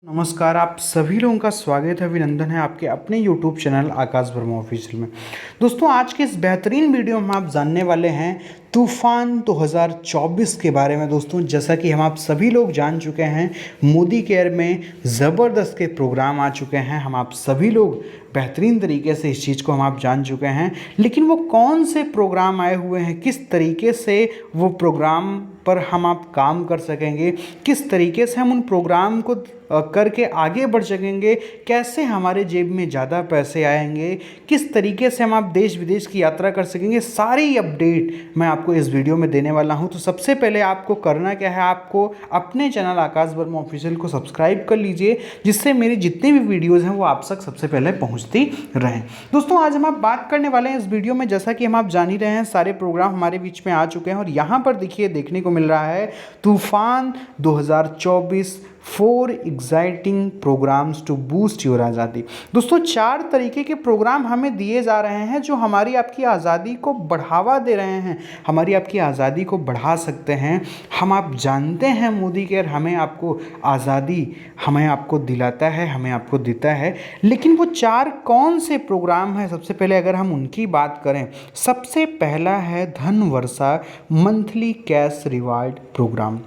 नमस्कार, आप सभी लोगों का स्वागत है, अभिनंदन है आपके अपने YouTube चैनल आकाश वर्मा ऑफिशियल में। दोस्तों, आज के इस बेहतरीन वीडियो में आप जानने वाले हैं तूफान 2024 के बारे में। दोस्तों, जैसा कि हम आप सभी लोग जान चुके हैं, मोदी केयर में ज़बरदस्त के प्रोग्राम आ चुके हैं। हम आप सभी लोग बेहतरीन तरीके से इस चीज़ को हम आप जान चुके हैं, लेकिन वो कौन से प्रोग्राम आए हुए हैं, किस तरीके से वो प्रोग्राम पर हम आप काम कर सकेंगे, किस तरीके से हम उन प्रोग्राम को करके आगे बढ़ सकेंगे, कैसे हमारे जेब में ज़्यादा पैसे आएंगे, किस तरीके से हम आप देश विदेश की यात्रा कर सकेंगे, सारी अपडेट मैं आपको इस वीडियो में देने वाला हूं। तो सबसे पहले आपको करना क्या है, आपको अपने चैनल आकाश वर्मा ऑफिशियल को सब्सक्राइब कर लीजिए, जिससे मेरी जितनी भी वीडियोज़ हैं वो आप तक सबसे पहले पहुँचती रहें। दोस्तों, आज हम आप बात करने वाले हैं इस वीडियो में, जैसा कि हम आप जान ही रहे हैं, सारे प्रोग्राम हमारे बीच में आ चुके हैं और यहाँ पर देखिए देखने को मिल रहा है तूफान 2024 4 exciting programmes to boost your आज़ादी। दोस्तों, 4 तरीके के प्रोग्राम हमें दिए जा रहे हैं जो हमारी आपकी आज़ादी को बढ़ावा दे रहे हैं, हमारी आपकी आज़ादी को बढ़ा सकते हैं। हम आप जानते हैं मोदी केयर हमें आपको आज़ादी हमें आपको दिलाता है, हमें आपको देता है, लेकिन वो 4 कौन से प्रोग्राम हैं? सबसे पहले अगर हम उनकी बात करें, सबसे पहला है धन वर्षा मंथली कैश रिवार्ड प्रोग्राम,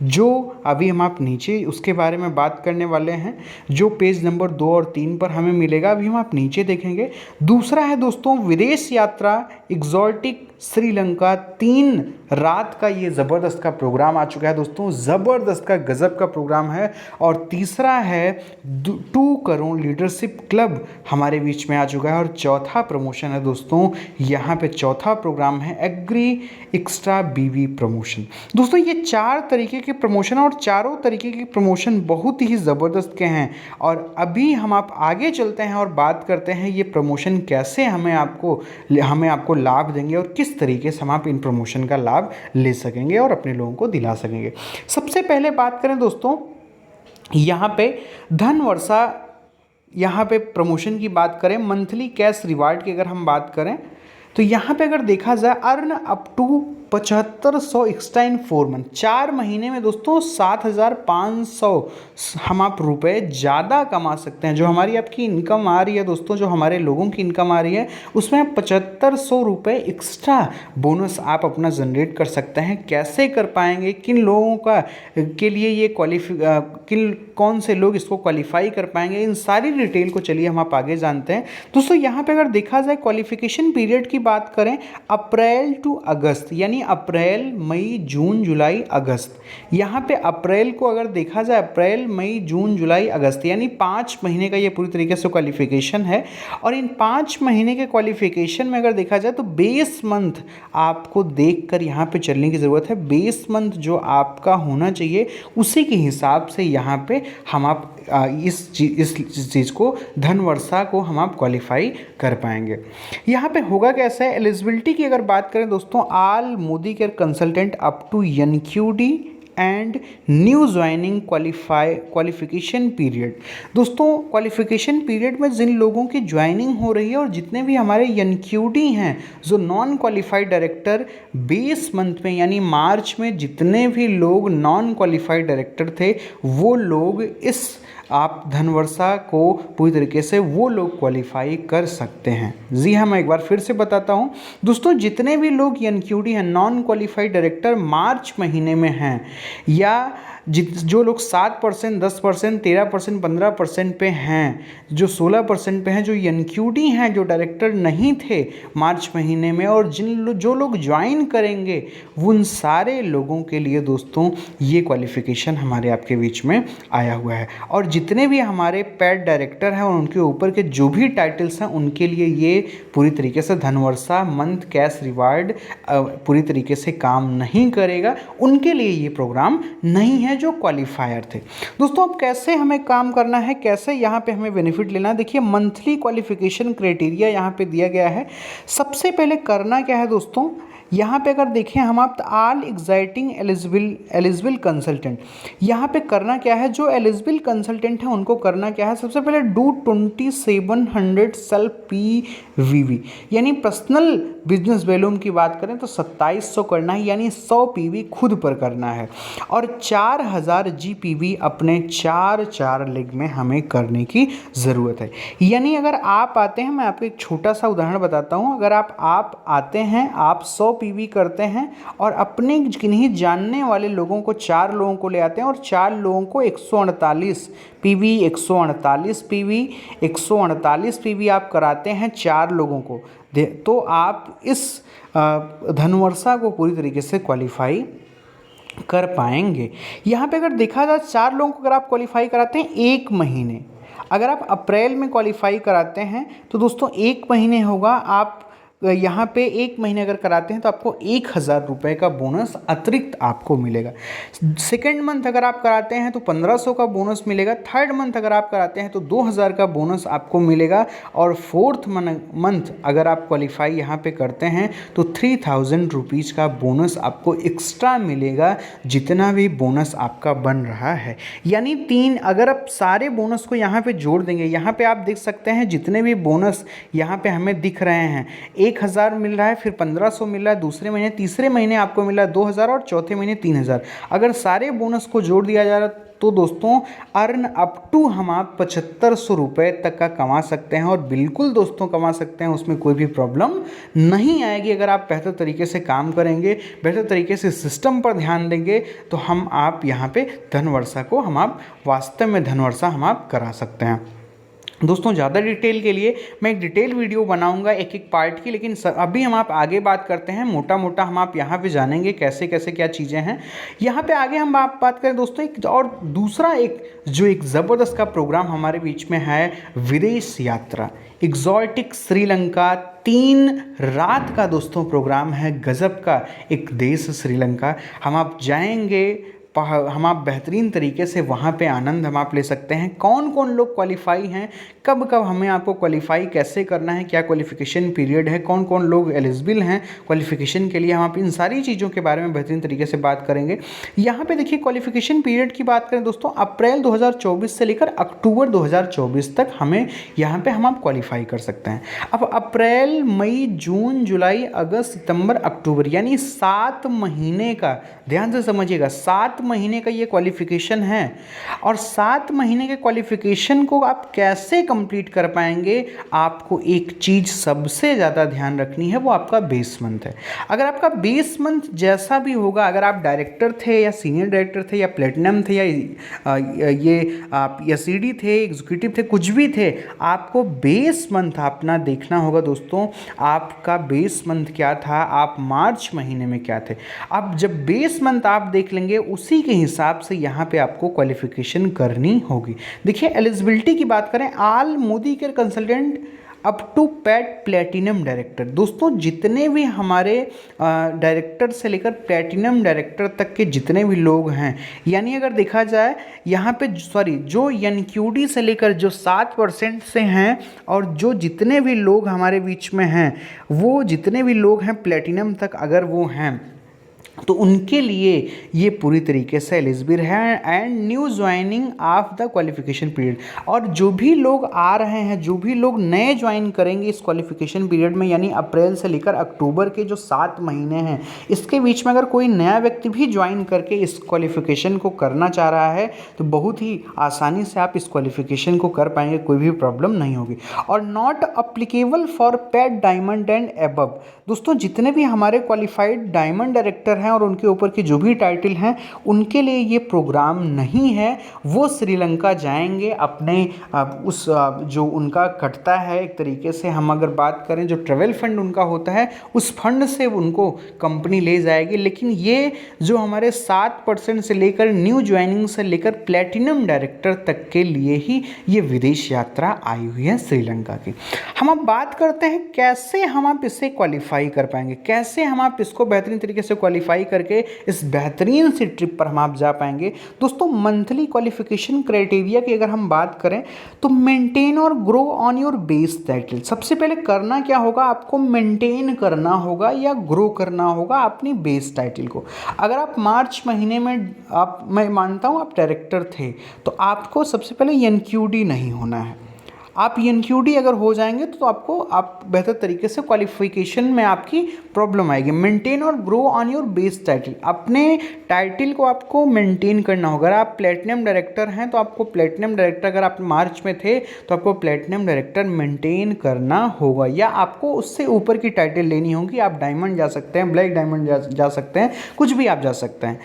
जो अभी हम आप नीचे उसके बारे में बात करने वाले हैं, जो पेज नंबर 2 और 3 पर हमें मिलेगा, अभी हम आप नीचे देखेंगे। दूसरा है दोस्तों विदेश यात्रा एक्सोटिक श्रीलंका, 3 रात का ये ज़बरदस्त का प्रोग्राम आ चुका है दोस्तों, ज़बरदस्त का गज़ब का प्रोग्राम है। और तीसरा है 2 करोड़ लीडरशिप क्लब हमारे बीच में आ चुका है। और चौथा प्रमोशन है दोस्तों, यहाँ पे चौथा प्रोग्राम है एग्री एक्स्ट्रा बीवी प्रमोशन। दोस्तों, ये 4 तरीके के प्रमोशन और चारों तरीके के प्रमोशन बहुत ही ज़बरदस्त के हैं। और अभी हम आप आगे चलते हैं और बात करते हैं ये प्रमोशन कैसे हमें आपको लाभ देंगे और किस तरीके से हम आप इन प्रमोशन का लाभ ले सकेंगे और अपने लोगों को दिला सकेंगे। सबसे पहले बात करें दोस्तों, यहाँ पे धन वर्षा, यहाँ पे प्रमोशन की बात करें, मंथली कैश रिवार्ड की अगर हम बात करें, तो यहाँ पे अगर देखा जाए earn up to 7500 extra in 4 month, 4 महीने में दोस्तों 7500 हम आप रुपये ज़्यादा कमा सकते हैं। जो हमारी आपकी इनकम आ रही है दोस्तों, जो हमारे लोगों की इनकम आ रही है, उसमें 7500 रुपये एक्स्ट्रा बोनस आप अपना जनरेट कर सकते हैं। कैसे कर पाएंगे, किन लोगों का के लिए ये कौन से लोग इसको क्वालिफाई कर पाएंगे, इन सारी डिटेल को चलिए हम आप आगे जानते हैं। दोस्तों, यहाँ पे अगर देखा जाए क्वालिफिकेशन पीरियड की बात करें, अप्रैल टू अगस्त, यानी अप्रैल मई जून जुलाई अगस्त, यहाँ पे अप्रैल को अगर देखा जाए, अप्रैल मई जून जुलाई अगस्त, यानी 5 महीने का ये पूरी तरीके से क्वालिफिकेशन है। और इन 5 महीने के क्वालिफिकेशन में अगर देखा जाए तो बेस मंथ आपको देखकर यहाँ पे चलने की ज़रूरत है। बेस मंथ जो आपका होना चाहिए उसी के हिसाब से यहाँ पे हम आप इस चीज़ को, धन वर्षा को हम आप क्वालिफाई कर पाएंगे। यहाँ पे होगा कैसा है, एलिजिबिलिटी की अगर बात करें दोस्तों, all Modi care consultant up to NQD and new joining qualification period. दोस्तों, क्वालिफिकेशन पीरियड में जिन लोगों की ज्वाइनिंग हो रही है और जितने भी हमारे एनक्यूडी हैं, जो non qualified director, base month में यानी मार्च में जितने भी लोग नॉन क्वालिफाइड डायरेक्टर थे, वो लोग इस आप धनवर्षा को पूरी तरीके से वो लोग क्वालिफाई कर सकते हैं। जी हाँ, मैं एक बार फिर से बताता हूँ दोस्तों, जितने भी लोग एनक्यूडी हैं, नॉन क्वालिफाइड डायरेक्टर, मार्च महीने में हैं, या जो लोग 7%, 10%, 13%, 15% पे हैं, जो 16% पे हैं, जो एनक्यूडी हैं, जो डायरेक्टर नहीं थे मार्च महीने में, और जो लोग ज्वाइन करेंगे, उन सारे लोगों के लिए दोस्तों ये क्वालिफिकेशन हमारे आपके बीच में आया हुआ है। और जितने भी हमारे पेड डायरेक्टर हैं और उनके ऊपर के जो भी टाइटल्स हैं, उनके लिए ये पूरी तरीके से धनवर्षा मंथ कैश रिवार्ड पूरी तरीके से काम नहीं करेगा, उनके लिए ये प्रोग्राम नहीं है जो क्वालिफायर थे। दोस्तों, अब कैसे हमें काम करना है, कैसे यहाँ पे हमें बेनिफिट लेना है, देखिए मंथली क्वालिफिकेशन क्राइटेरिया यहाँ पे दिया गया है। सबसे पहले करना क्या है दोस्तों, यहाँ पे अगर देखें हम आप ऑल एग्जाइटिंग एलिजिबल कंसल्टेंट, यहाँ पे करना क्या है, जो एलिजिबल कंसल्टेंट है उनको करना क्या है, सबसे पहले डू 2700 सेल्फ PVV, यानी पर्सनल बिजनेस वॉल्यूम की बात करें तो 2700 करना है, यानी 100 PV खुद पर करना है, और 4000 GPV अपने 4 लेग में हमें करने की ज़रूरत है। यानी अगर आप आते हैं, मैं आपको एक छोटा सा उदाहरण बताता हूँ, अगर आप आते हैं, आप 100 PV करते हैं और अपने किन्हीं जानने वाले लोगों को 4 लोगों को ले आते हैं और 4 लोगों को 148 PV 148 PV आप कराते हैं 4 लोगों को, तो आप इस धनुवर्षा को पूरी तरीके से क्वालिफाई कर पाएंगे। यहाँ पे अगर देखा जाए 4 लोगों को अगर आप क्वालिफाई कराते हैं 1 महीने, अगर आप अप्रैल में क्वालिफाई कराते हैं तो दोस्तों 1 महीने होगा, आप यहाँ पे 1 महीने अगर कराते हैं तो आपको 1000 रुपये का बोनस अतिरिक्त आपको मिलेगा। सेकेंड मंथ अगर आप कराते हैं तो 1500 का बोनस मिलेगा। थर्ड मंथ अगर आप कराते हैं तो 2000 का बोनस आपको मिलेगा, और फोर्थ मंथ अगर आप क्वालिफाई यहाँ पे करते हैं तो 3000 रुपीज़ का बोनस आपको एक्स्ट्रा मिलेगा, जितना भी बोनस आपका बन रहा है। यानी 3, अगर आप सारे बोनस को यहाँ पे जोड़ देंगे, यहाँ पे आप देख सकते हैं जितने भी बोनस यहाँ पे हमें दिख रहे हैं, 1000 मिल रहा है, फिर 1500 मिल रहा है दूसरे महीने, तीसरे महीने आपको मिल रहा है 2000 और चौथे महीने 3000। अगर सारे बोनस को जोड़ दिया जा रहा तो दोस्तों अर्न अप टू हम आप 7500 रुपये तक का कमा सकते हैं, और बिल्कुल दोस्तों कमा सकते हैं, उसमें कोई भी प्रॉब्लम नहीं आएगी। अगर आप बेहतर तरीके से काम करेंगे, बेहतर तरीके से सिस्टम पर ध्यान देंगे, तो हम आप यहाँ पे धनवर्षा को हम आप वास्तव में धनवर्षा हम आप करा सकते हैं। दोस्तों ज़्यादा डिटेल के लिए मैं एक डिटेल वीडियो बनाऊंगा एक एक पार्ट की, लेकिन अभी हम आप आगे बात करते हैं, मोटा मोटा हम आप यहाँ पे जानेंगे कैसे कैसे क्या चीज़ें हैं। यहाँ पे आगे हम आप बात करें दोस्तों एक और दूसरा एक ज़बरदस्त का प्रोग्राम हमारे बीच में है, विदेश यात्रा एक्सोटिक श्रीलंका। 3 रात का दोस्तों प्रोग्राम है, गजब का एक देश श्रीलंका। हम आप जाएंगे, हम आप बेहतरीन तरीके से वहाँ पे आनंद हम आप ले सकते हैं। कौन कौन लोग क्वालिफाई हैं, कब कब हमें आपको क्वालिफाई कैसे करना है, क्या क्वालिफिकेशन पीरियड है, कौन कौन लोग एलिजिबल हैं क्वालिफिकेशन के लिए, हम आप इन सारी चीज़ों के बारे में बेहतरीन तरीके से बात करेंगे। यहाँ पे देखिए क्वालिफिकेशन पीरियड की बात करें दोस्तों, अप्रैल 2024 से लेकर अक्टूबर 2024 तक हमें यहाँ पे हम आप क्वालिफाई कर सकते हैं। अब अप्रैल, मई, जून, जुलाई, अगस्त, सितंबर, अक्टूबर, यानी 7 महीने का, ध्यान से समझिएगा, 7 महीने का ये क्वालिफिकेशन है। और 7 महीने के क्वालिफिकेशन को आप कैसे कंप्लीट कर पाएंगे, आपको एक चीज़ सबसे ज़्यादा ध्यान रखनी है, वो आपका बेस मंथ है। अगर आपका बेस मंथ जैसा भी होगा, अगर आप डायरेक्टर थे या सीनियर डायरेक्टर थे या प्लेटिनम थे या आप या CD थे, एग्जीक्यूटिव थे, कुछ भी थे, आपको बेस मंथ अपना देखना होगा दोस्तों। आपका बेस मंथ क्या था, आप मार्च महीने में क्या थे। अब जब बेस मंथ आप देख लेंगे, उसी के हिसाब से यहाँ पे आपको क्वालिफिकेशन करनी होगी। देखिए एलिजिबिलिटी की बात करें, all Modi care consultant up to pat platinum director. दोस्तों जितने भी हमारे डायरेक्टर से लेकर प्लेटिनम डायरेक्टर तक के जितने भी लोग हैं, यानी अगर देखा जाए यहाँ पे जो NQD से लेकर जो 7% से हैं, और जो जितने भी लोग हमारे बीच में हैं, वो जितने भी लोग हैं प्लेटिनम तक अगर वो हैं, तो उनके लिए ये पूरी तरीके से एलिजिबल है and new joining of the qualification period. और जो भी लोग आ रहे हैं, जो भी लोग नए ज्वाइन करेंगे इस क्वालिफिकेशन पीरियड में, यानी अप्रैल से लेकर अक्टूबर के जो 7 महीने हैं, इसके बीच में अगर कोई नया व्यक्ति भी ज्वाइन करके इस क्वालिफिकेशन को करना चाह रहा है, तो बहुत ही आसानी से आप इस क्वालिफिकेशन को कर पाएंगे, कोई भी प्रॉब्लम नहीं होगी। और not applicable for PAT diamond and above. दोस्तों जितने भी हमारे क्वालिफाइड डायमंड डायरेक्टर हैं और उनके ऊपर की जो भी टाइटल हैं, उनके लिए ये प्रोग्राम नहीं है। वो श्रीलंका जाएंगे अपने उस जो उनका कटता है एक तरीके से, हम अगर बात करें जो ट्रैवल फंड उनका होता है, उस फंड से उनको कंपनी ले जाएगी। लेकिन ये जो हमारे 7% से लेकर न्यू ज्वाइनिंग से लेकर प्लेटिनम डायरेक्टर तक के लिए ही ये विदेश यात्रा आई हुई है श्रीलंका की। हम अब बात करते हैं कैसे हम आप इसे क्वालिफाई कर पाएंगे, कैसे हम आप इसको बेहतरीन तरीके से क्वालिफाई क्वालिफाई करके इस बेहतरीन सी ट्रिप पर हम आप जा पाएंगे। दोस्तों मंथली क्वालिफिकेशन क्राइटेरिया की अगर हम बात करें तो मेंटेन और grow on your base title. सबसे पहले करना क्या होगा, आपको मेंटेन करना होगा या ग्रो करना होगा अपनी बेस टाइटल को। अगर आप मार्च महीने में मैं मानता हूँ आप डायरेक्टर थे तो आपको सबसे पहले एनक्यूडी नहीं होना है। आप एनक्यूडी अगर हो जाएंगे तो आप बेहतर तरीके से क्वालिफिकेशन में आपकी प्रॉब्लम आएगी। मेंटेन और grow on your base title, अपने टाइटल को आपको मेंटेन करना होगा। अगर आप प्लेटिनम डायरेक्टर हैं तो आपको प्लेटिनम डायरेक्टर, अगर आप मार्च में थे तो आपको प्लेटिनम डायरेक्टर मेंटेन करना होगा, या आपको उससे ऊपर की टाइटल लेनी होगी। आप डायमंड जा सकते हैं, ब्लैक डायमंड जा सकते हैं, कुछ भी आप जा सकते हैं।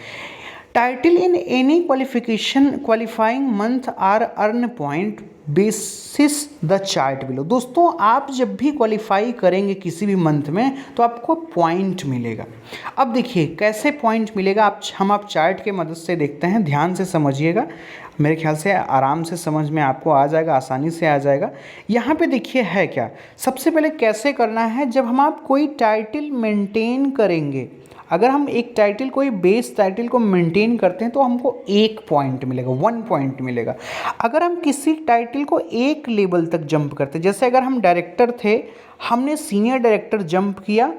Title in any qualifying month or earn point basis the chart below. दोस्तों आप जब भी क्वालिफाई करेंगे किसी भी मंथ में तो आपको पॉइंट मिलेगा। अब देखिए कैसे पॉइंट मिलेगा, आप चार्ट के मदद से देखते हैं, ध्यान से समझिएगा, मेरे ख्याल से आराम से समझ में आपको आ जाएगा, आसानी से आ जाएगा। यहाँ पे देखिए है क्या, सबसे पहले कैसे करना है, जब हम आप कोई टाइटल मेंटेन करेंगे, अगर हम एक टाइटल कोई बेस टाइटल को मेंटेन करते हैं तो हमको 1 पॉइंट मिलेगा, 1 पॉइंट मिलेगा। अगर हम किसी टाइटल को एक लेवल तक जंप करते हैं, जैसे अगर हम डायरेक्टर थे, हमने सीनियर डायरेक्टर जंप किया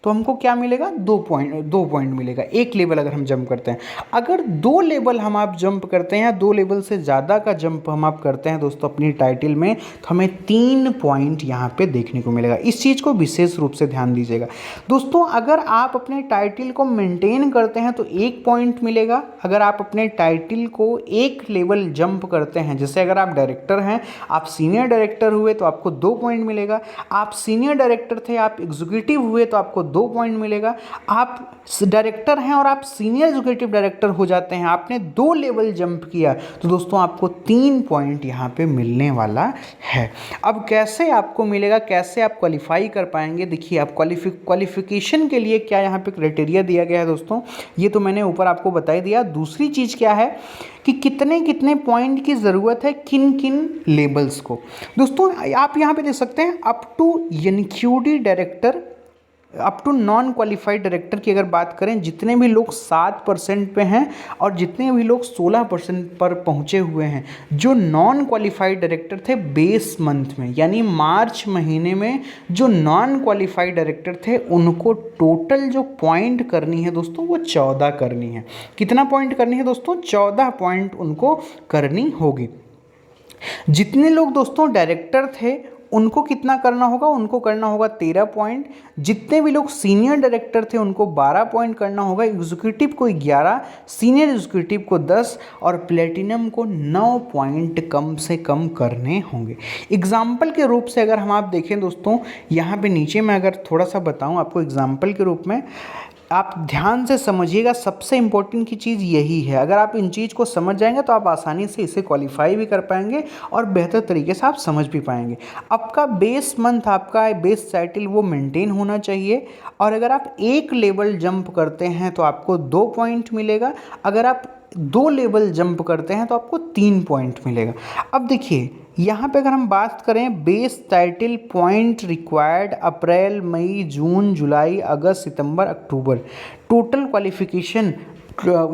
तो हमको क्या मिलेगा, 2 पॉइंट मिलेगा, एक लेवल अगर हम जंप करते हैं। अगर 2 लेवल हम आप जंप करते हैं या 2 लेवल से ज़्यादा का जंप हम आप करते हैं दोस्तों अपनी टाइटल में, तो हमें 3 पॉइंट यहाँ पे देखने को मिलेगा। इस चीज़ को विशेष रूप से ध्यान दीजिएगा दोस्तों। अगर आप अपने टाइटल को मेंटेन करते हैं तो 1 पॉइंट मिलेगा। अगर आप अपने टाइटल को एक लेवल जंप करते हैं, जैसे अगर आप डायरेक्टर हैं, आप सीनियर डायरेक्टर हुए तो आपको 2 पॉइंट मिलेगा। आप सीनियर डायरेक्टर थे, आप एग्जीक्यूटिव हुए तो आपको 2 पॉइंट मिलेगा। आप डायरेक्टर हैं और आप सीनियर एग्जीक्यूटिव डायरेक्टर हो जाते हैं, आपने 2 लेवल जंप किया तो दोस्तों आपको 3 पॉइंट यहाँ पे मिलने वाला है। अब कैसे आपको मिलेगा, कैसे आप क्वालिफाई कर पाएंगे, देखिए आप क्वालिफिकेशन के लिए क्या यहाँ पे क्राइटेरिया दिया गया है दोस्तों, ये तो मैंने ऊपर आपको बता ही दिया। दूसरी चीज़ क्या है कि कितने कितने पॉइंट की ज़रूरत है किन किन लेवल्स को। दोस्तों आप यहाँ पे देख सकते हैं up to NQD director, up to non qualified director की अगर बात करें, जितने भी लोग 7% पे हैं और जितने भी लोग 16% पर पहुंचे हुए हैं, जो नॉन क्वालिफाइड डायरेक्टर थे बेस मंथ में, यानी मार्च महीने में जो नॉन क्वालिफाइड डायरेक्टर थे, उनको टोटल जो पॉइंट करनी है दोस्तों वो 14 करनी है। कितना पॉइंट करनी है दोस्तों, 14 पॉइंट उनको करनी होगी। जितने लोग दोस्तों डायरेक्टर थे उनको कितना करना होगा, उनको करना होगा 13 पॉइंट। जितने भी लोग सीनियर डायरेक्टर थे उनको 12 पॉइंट करना होगा, एग्जीक्यूटिव को 11, सीनियर एग्जीक्यूटिव को 10 और प्लेटिनम को 9 पॉइंट कम से कम करने होंगे। एग्जाम्पल के रूप से अगर हम आप देखें दोस्तों, यहाँ पे नीचे मैं अगर थोड़ा सा बताऊँ आपको एग्जाम्पल के रूप में, आप ध्यान से समझिएगा, सबसे इम्पोर्टेंट की चीज़ यही है। अगर आप इन चीज़ को समझ जाएंगे तो आप आसानी से इसे क्वालिफाई भी कर पाएंगे और बेहतर तरीके से आप समझ भी पाएंगे। आपका बेस मंथ, आपका बेस टाइटल वो मेंटेन होना चाहिए, और अगर आप एक लेवल जंप करते हैं तो आपको 2 पॉइंट मिलेगा। अगर आप 2 लेवल जंप करते हैं तो आपको 3 पॉइंट मिलेगा। अब देखिए यहाँ पे अगर हम बात करें बेस टाइटल पॉइंट रिक्वायर्ड अप्रैल, मई, जून, जुलाई, अगस्त, सितंबर, अक्टूबर, टोटल क्वालिफिकेशन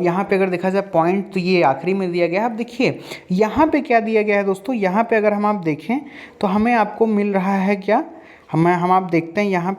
यहाँ पे अगर देखा जाए पॉइंट तो ये आखिरी में दिया गया है। अब देखिए यहाँ पे क्या दिया गया है दोस्तों, यहाँ पे अगर हम आप देखें तो हमें आपको मिल रहा है क्या, हम आप देखते हैं यहाँ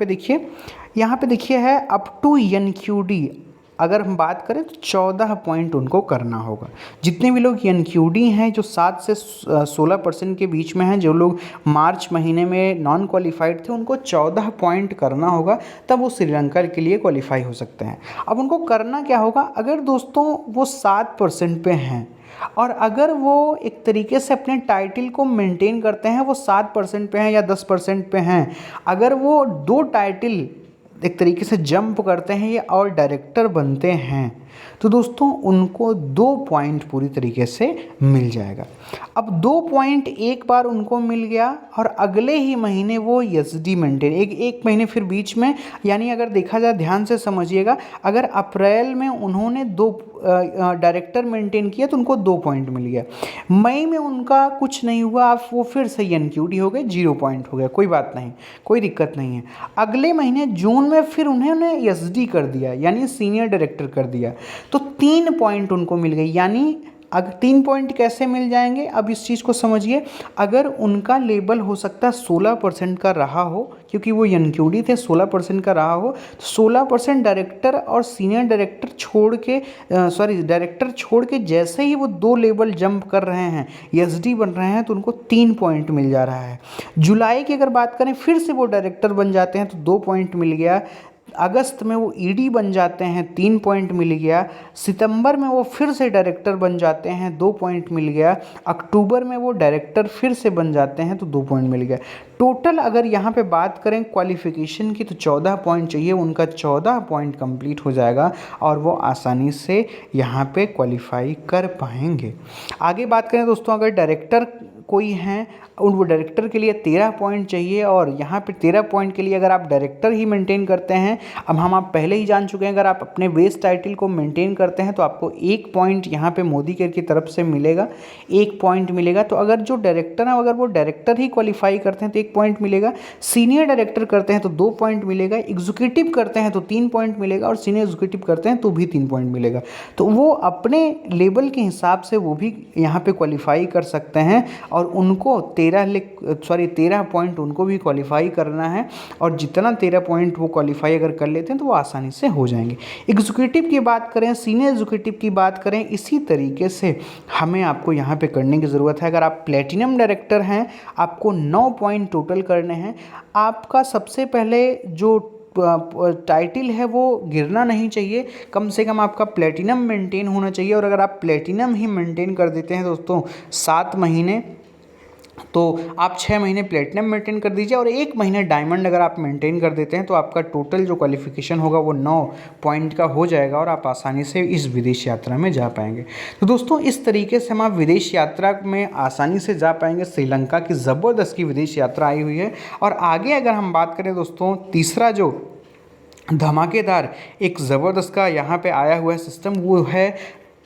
पे देखिए है अप टू एनक्यूडी, अगर हम बात करें तो 14 पॉइंट उनको करना होगा। जितने भी लोग एनक्यूडी हैं जो 7 से 16% के बीच में हैं, जो लोग मार्च महीने में नॉन क्वालिफाइड थे, उनको 14 पॉइंट करना होगा, तब वो श्रीलंका के लिए क्वालिफाई हो सकते हैं। अब उनको करना क्या होगा, अगर दोस्तों वो 7% पे हैं और अगर वो एक तरीके से अपने टाइटल को मेंटेन करते हैं, वो 7% पे हैं या 10% पे हैं, अगर वो 2 टाइटल एक तरीके से जंप करते हैं ये और डायरेक्टर बनते हैं, तो दोस्तों उनको 2 पॉइंट पूरी तरीके से मिल जाएगा। अब 2 पॉइंट एक बार उनको मिल गया और अगले ही महीने वो एसडी मेंटेन, एक महीने फिर बीच में, यानी अगर देखा जाए ध्यान से समझिएगा, अगर अप्रैल में उन्होंने 2 डायरेक्टर मेंटेन किया तो उनको 2 पॉइंट मिल गया। मई में उनका कुछ नहीं हुआ, आप वो फिर से एनक्यूडी हो गए, 0 पॉइंट हो गया, कोई बात नहीं, कोई दिक्कत नहीं है। अगले महीने जून में फिर उन्होंने एसडी कर दिया, यानी सीनियर डायरेक्टर कर दिया, तो 3 पॉइंट उनको मिल गए। यानी अगर 3 पॉइंट कैसे मिल जाएंगे, अब इस चीज़ को समझिए। अगर उनका लेवल हो सकता है 16% का रहा हो, क्योंकि वो एनक्यूडी थे, 16% का रहा हो, तो 16% डायरेक्टर और सीनियर डायरेक्टर छोड़ के डायरेक्टर छोड़ के जैसे ही वो 2 लेवल जंप कर रहे हैं, एसडी बन रहे हैं, तो उनको 3 पॉइंट मिल जा रहा है। जुलाई की अगर बात करें, फिर से वो डायरेक्टर बन जाते हैं तो 2 पॉइंट मिल गया। अगस्त में वो ईडी बन जाते हैं, 3 पॉइंट मिल गया। सितंबर में वो फिर से डायरेक्टर बन जाते हैं, 2 पॉइंट मिल गया। अक्टूबर में वो डायरेक्टर फिर से बन जाते हैं तो 2 पॉइंट मिल गया। टोटल अगर यहाँ पे बात करें क्वालिफिकेशन की तो 14 पॉइंट चाहिए, उनका 14 पॉइंट कंप्लीट हो जाएगा और वो आसानी से यहाँ पे क्वालिफाई कर पाएंगे। आगे बात करें दोस्तों, अगर डायरेक्टर कोई हैं, वो डायरेक्टर के लिए 13 पॉइंट चाहिए, और यहाँ पे 13 पॉइंट के लिए अगर आप डायरेक्टर ही मेंटेन करते हैं, अब आप पहले ही जान चुके हैं, अगर आप अपने बेस टाइटल को मेंटेन करते हैं तो आपको 1 पॉइंट यहाँ पे मोदी केयर की तरफ से मिलेगा, 1 पॉइंट मिलेगा। तो अगर जो डायरेक्टर है, अगर वो डायरेक्टर ही क्वालिफाई करते हैं तो 1 पॉइंट मिलेगा, सीनियर डायरेक्टर करते हैं तो 2 पॉइंट मिलेगा, एग्जीक्यूटिव करते हैं तो 3 पॉइंट मिलेगा, और सीनियर एग्जीक्यूटिव करते हैं तो भी 3 पॉइंट मिलेगा। तो वो अपने लेवल के हिसाब से वो भी यहाँ पे क्वालिफाई कर सकते हैं, और उनको 13 पॉइंट उनको भी क्वालिफाई करना है, और जितना 13 पॉइंट वो क्वालिफाई अगर कर लेते हैं तो वो आसानी से हो जाएंगे। एग्जीक्यूटिव की बात करें, सीनियर एग्जीक्यूटिव की बात करें, इसी तरीके से हमें आपको यहाँ पे करने की ज़रूरत है। अगर आप प्लेटिनम डायरेक्टर हैं, आपको 9 पॉइंट टोटल करने हैं। आपका सबसे पहले जो टाइटल है वो गिरना नहीं चाहिए, कम से कम आपका प्लेटिनम मेंटेन होना चाहिए। और अगर आप प्लेटिनम ही मेंटेन कर देते हैं दोस्तों 7 महीने, तो आप 6 महीने प्लेटिनम मेंटेन कर दीजिए, और 1 महीने डायमंड अगर आप मेंटेन कर देते हैं तो आपका टोटल जो क्वालिफिकेशन होगा वो 9 पॉइंट का हो जाएगा, और आप आसानी से इस विदेश यात्रा में जा पाएंगे। तो दोस्तों इस तरीके से हम आप विदेश यात्रा में आसानी से जा पाएंगे। श्रीलंका की ज़बरदस्त की विदेश यात्रा आई हुई है। और आगे अगर हम बात करें दोस्तों, तीसरा जो धमाकेदार एक ज़बरदस्त का यहाँ पे आया हुआ है सिस्टम, वो है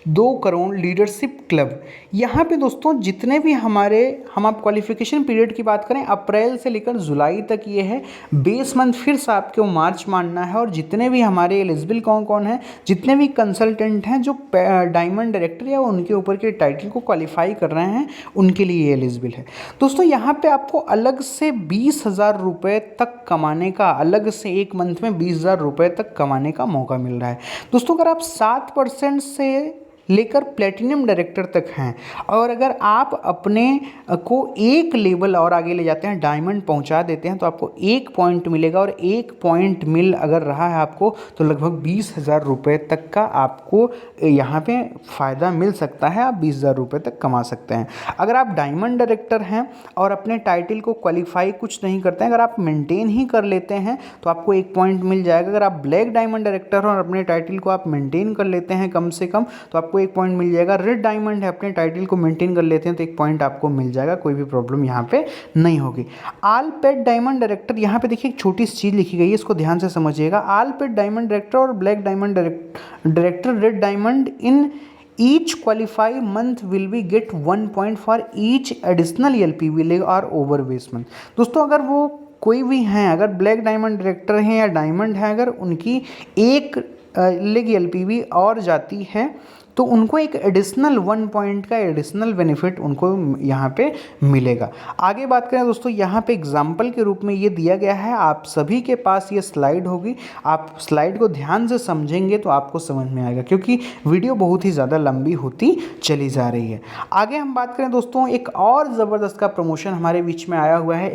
2 करोड़ लीडरशिप क्लब। यहाँ पे दोस्तों जितने भी हम आप क्वालिफिकेशन पीरियड की बात करें, अप्रैल से लेकर जुलाई तक ये है। बेस मंथ फिर से आपको मार्च मानना है, और जितने भी हमारे एलिजिबल कौन कौन हैं, जितने भी कंसल्टेंट हैं जो डायमंड डायरेक्टर या उनके ऊपर के टाइटल को क्वालिफाई कर रहे हैं, उनके लिए एलिजिबल है। दोस्तों यहाँ पे आपको अलग से 20,000 रुपये तक कमाने का, अलग से 1 मंथ में 20,000 रुपये तक कमाने का मौका मिल रहा है। दोस्तों अगर आप 7% से लेकर प्लेटिनम डायरेक्टर तक हैं, और अगर आप अपने को 1 लेवल और आगे ले जाते हैं, डायमंड पहुंचा देते हैं, तो आपको 1 पॉइंट मिलेगा, और 1 पॉइंट मिल अगर रहा है आपको तो लगभग 20,000 रुपये तक का आपको यहाँ पे फ़ायदा मिल सकता है। आप 20,000 रुपये तक कमा सकते हैं। अगर आप डायमंड डायरेक्टर हैं और अपने टाइटल को क्वालिफाई कुछ नहीं करते हैं, अगर आप मेंटेन ही कर लेते हैं तो आपको 1 पॉइंट मिल जाएगा। अगर आप ब्लैक डायमंड डायरेक्टर हो और अपने टाइटल को आप मेंटेन कर लेते हैं कम से कम, तो आपको 1 पॉइंट मिल जाएगा। रेड डायमंड है, अपने टाइटल को मेंटेन कर लेते हैं तो 1 पॉइंट आपको मिल जाएगा, कोई भी प्रॉब्लम यहाँ पे नहीं होगी। ऑल पेड डायमंड डायरेक्टर, यहाँ पे देखिए एक छोटी सी चीज़ लिखी गई है, इसको ध्यान से समझिएगा। ऑल पेड डायमंड डायरेक्टर और black diamond director red diamond in each qualify month will be get 1 point for each additional LPV leg और ओवर बेस मंथ। दोस्तों अगर वो कोई भी हैं, अगर ब्लैक डायमंड डायरेक्टर हैं या डायमंड है, अगर उनकी 1 लेग LPV और जाती है तो उनको एक एडिशनल 1 पॉइंट का एडिशनल बेनिफिट उनको यहाँ पे मिलेगा। आगे बात करें दोस्तों, यहाँ पे एग्जाम्पल के रूप में ये दिया गया है, आप सभी के पास ये स्लाइड होगी। आप स्लाइड को ध्यान से समझेंगे तो आपको समझ में आएगा, क्योंकि वीडियो बहुत ही ज़्यादा लंबी होती चली जा रही है। आगे हम बात करें दोस्तों, एक और ज़बरदस्त का प्रमोशन हमारे बीच में आया हुआ है।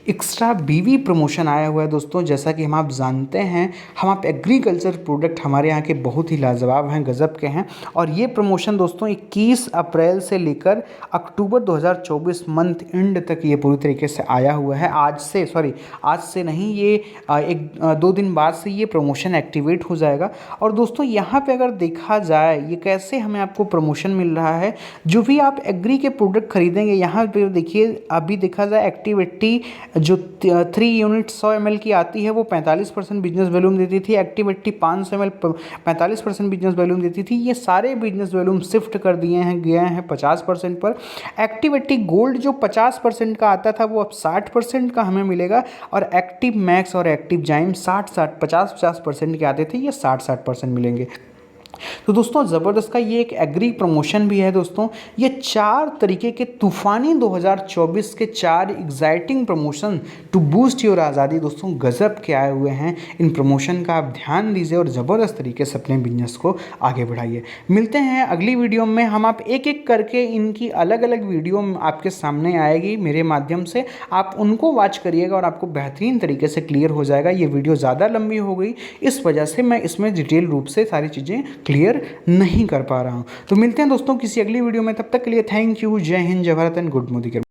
एक्स्ट्रा बीवी प्रमोशन आया हुआ है दोस्तों। जैसा कि हम आप जानते हैं, हम आप एग्रीकल्चर प्रोडक्ट हमारे यहाँ के बहुत ही लाजवाब हैं, गज़ब के हैं। और ये प्रमोशन दोस्तों 21 अप्रैल से लेकर अक्टूबर 2024 मंथ एंड तक ये पूरी तरीके से आया हुआ है। आज से नहीं, ये एक 2 दिन बाद से ये प्रमोशन एक्टिवेट हो जाएगा। और दोस्तों यहाँ पे अगर देखा जाए ये कैसे हमें आपको प्रमोशन मिल रहा है, जो भी आप एग्री के प्रोडक्ट खरीदेंगे यहाँ पे देखिए, अभी देखा जाए एक्टिव 80 जो 3 यूनिट 100 ml की आती है वो 45% बिजनेस वॉल्यूम देती थी। एक्टिव 80 500 ml 45% बिजनेस वॉल्यूम देती थी। ये सारे बिजनेस वॉल्यूम शिफ्ट कर दिए हैं, गए हैं 50% पर। एक्टिव 80 गोल्ड जो 50% का आता था वो अब 60% का हमें मिलेगा। और एक्टिव मैक्स और एक्टिव जाइम 50% के आते थे, ये 60% मिलेंगे। तो दोस्तों ज़बरदस्त का ये एक एग्री प्रमोशन भी है दोस्तों। ये 4 तरीके के तूफ़ानी 2024 के 4 exciting promotion to boost your आज़ादी दोस्तों, गज़ब के आए हुए हैं। इन प्रमोशन का आप ध्यान दीजिए और ज़बरदस्त तरीके से अपने बिजनेस को आगे बढ़ाइए। मिलते हैं अगली वीडियो में, हम आप एक एक करके इनकी अलग अलग वीडियो आपके सामने आएगी मेरे माध्यम से, आप उनको वॉच करिएगा और आपको बेहतरीन तरीके से क्लियर हो जाएगा। ये वीडियो ज़्यादा लंबी हो गई, इस वजह से मैं इसमें डिटेल रूप से सारी चीज़ें क्लियर नहीं कर पा रहा हूं। तो मिलते हैं दोस्तों किसी अगली वीडियो में, तब तक के लिए थैंक यू। जय हिंद, जय भारत एंड गुड मोदी।